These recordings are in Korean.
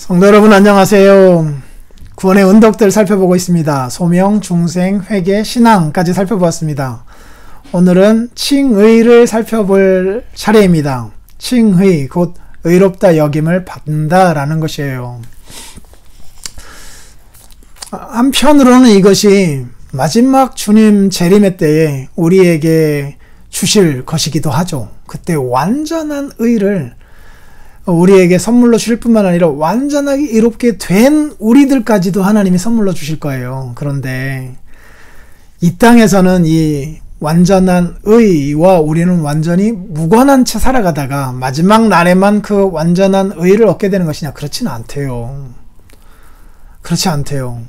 성도 여러분 안녕하세요. 구원의 은덕들 살펴보고 있습니다. 소명, 중생, 회개, 신앙까지 살펴보았습니다. 오늘은 칭의를 살펴볼 차례입니다. 칭의, 곧 의롭다 여김을 받는다 라는 것이에요. 한편으로는 이것이 마지막 주님 재림의 때에 우리에게 주실 것이기도 하죠. 그때 완전한 의를 우리에게 선물로 주실 뿐만 아니라 완전하게 이롭게 된 우리들까지도 하나님이 선물로 주실 거예요. 그런데 이 땅에서는 이 완전한 의와 우리는 완전히 무관한 채 살아가다가 마지막 날에만 그 완전한 의를 얻게 되는 것이냐? 그렇지는 않대요. 그렇지 않대요.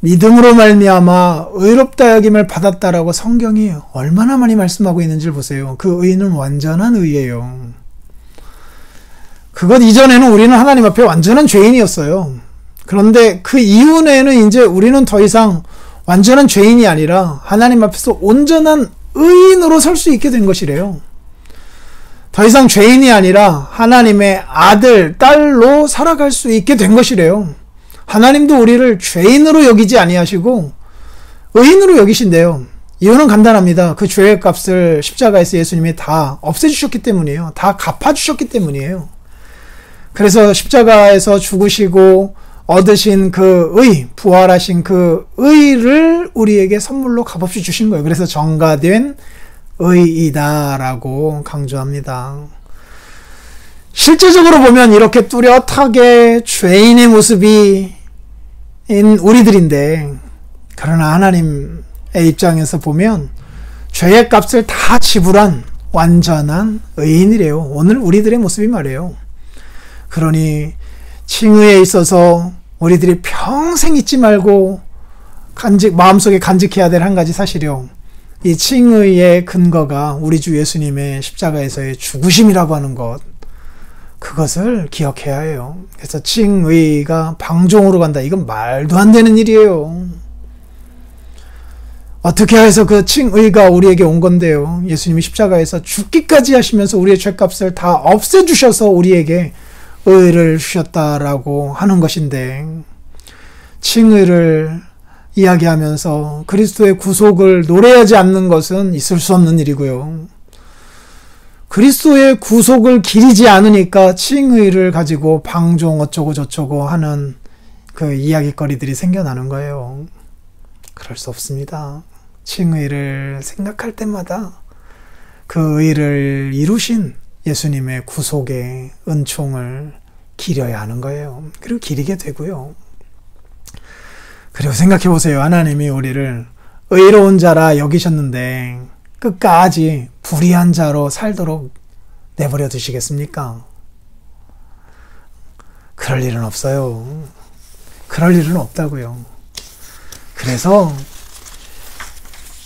믿음으로 말미암아 의롭다 여김을 받았다라고 성경이 얼마나 많이 말씀하고 있는지를 보세요. 그 의는 완전한 의예요. 그것 이전에는 우리는 하나님 앞에 완전한 죄인이었어요. 그런데 그 이후에는 이제 우리는 더 이상 완전한 죄인이 아니라 하나님 앞에서 온전한 의인으로 설 수 있게 된 것이래요. 더 이상 죄인이 아니라 하나님의 아들, 딸로 살아갈 수 있게 된 것이래요. 하나님도 우리를 죄인으로 여기지 아니하시고 의인으로 여기신대요. 이유는 간단합니다. 그 죄의 값을 십자가에서 예수님이 다 없애주셨기 때문이에요. 다 갚아주셨기 때문이에요. 그래서 십자가에서 죽으시고 얻으신 그 의, 부활하신 그 의를 우리에게 선물로 값없이 주신 거예요. 그래서 정가된 의이다라고 강조합니다. 실제적으로 보면 이렇게 뚜렷하게 죄인의 모습인 우리들인데, 그러나 하나님의 입장에서 보면 죄의 값을 다 지불한 완전한 의인이래요. 오늘 우리들의 모습이 말이에요. 그러니 칭의에 있어서 우리들이 평생 잊지 말고 마음속에 간직해야 될 한 가지 사실이요. 이 칭의의 근거가 우리 주 예수님의 십자가에서의 죽으심이라고 하는 것, 그것을 기억해야 해요. 그래서 칭의가 방종으로 간다. 이건 말도 안 되는 일이에요. 어떻게 해서 그 칭의가 우리에게 온 건데요. 예수님이 십자가에서 죽기까지 하시면서 우리의 죄값을 다 없애주셔서 우리에게 의를 주셨다라고 하는 것인데, 칭의를 이야기하면서 그리스도의 구속을 노래하지 않는 것은 있을 수 없는 일이고요. 그리스도의 구속을 기리지 않으니까 칭의를 가지고 방종 어쩌고 저쩌고 하는 그 이야기거리들이 생겨나는 거예요. 그럴 수 없습니다. 칭의를 생각할 때마다 그 의를 이루신 예수님의 구속의 은총을 기려야 하는 거예요. 그리고 기리게 되고요. 그리고 생각해 보세요. 하나님이 우리를 의로운 자라 여기셨는데 끝까지 불의한 자로 살도록 내버려 두시겠습니까? 그럴 일은 없어요. 그럴 일은 없다고요. 그래서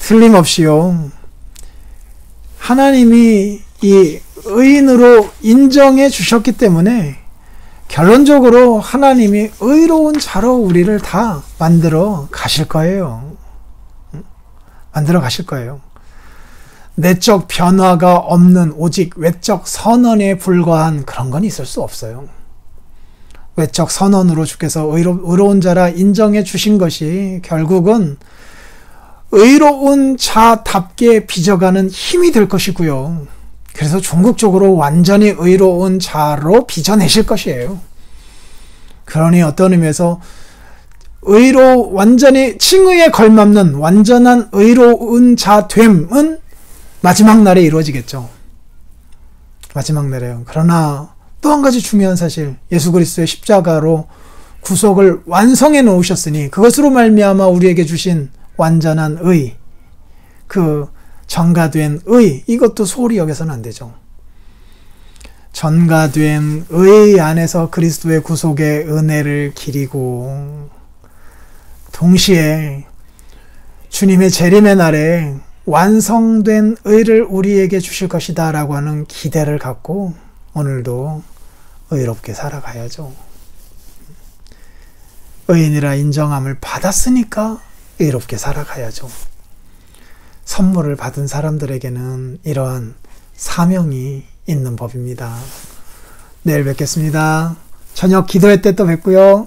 틀림없이요, 하나님이 이 의인으로 인정해 주셨기 때문에 결론적으로 하나님이 의로운 자로 우리를 다 만들어 가실 거예요. 만들어 가실 거예요. 내적 변화가 없는 오직 외적 선언에 불과한 그런 건 있을 수 없어요. 외적 선언으로 주께서 의로운 자라 인정해 주신 것이 결국은 의로운 자답게 빚어가는 힘이 될 것이고요. 그래서 궁극적으로 완전히 의로운 자로 빚어내실 것이에요. 그러니 어떤 의미에서 완전히 칭의에 걸맞는 완전한 의로운 자됨은 마지막 날에 이루어지겠죠. 마지막 날에요. 그러나 또 한 가지 중요한 사실, 예수 그리스도의 십자가로 구속을 완성해 놓으셨으니 그것으로 말미암아 우리에게 주신 완전한 의, 그 전가된 의, 이것도 소홀히 여겨서는 안 되죠. 전가된 의 안에서 그리스도의 구속의 은혜를 기리고 동시에 주님의 재림의 날에 완성된 의를 우리에게 주실 것이다 라고 하는 기대를 갖고 오늘도 의롭게 살아가야죠. 의인이라 인정함을 받았으니까 의롭게 살아가야죠. 선물을 받은 사람들에게는 이러한 사명이 있는 법입니다. 내일 뵙겠습니다. 저녁 기도회 때 또 뵙고요.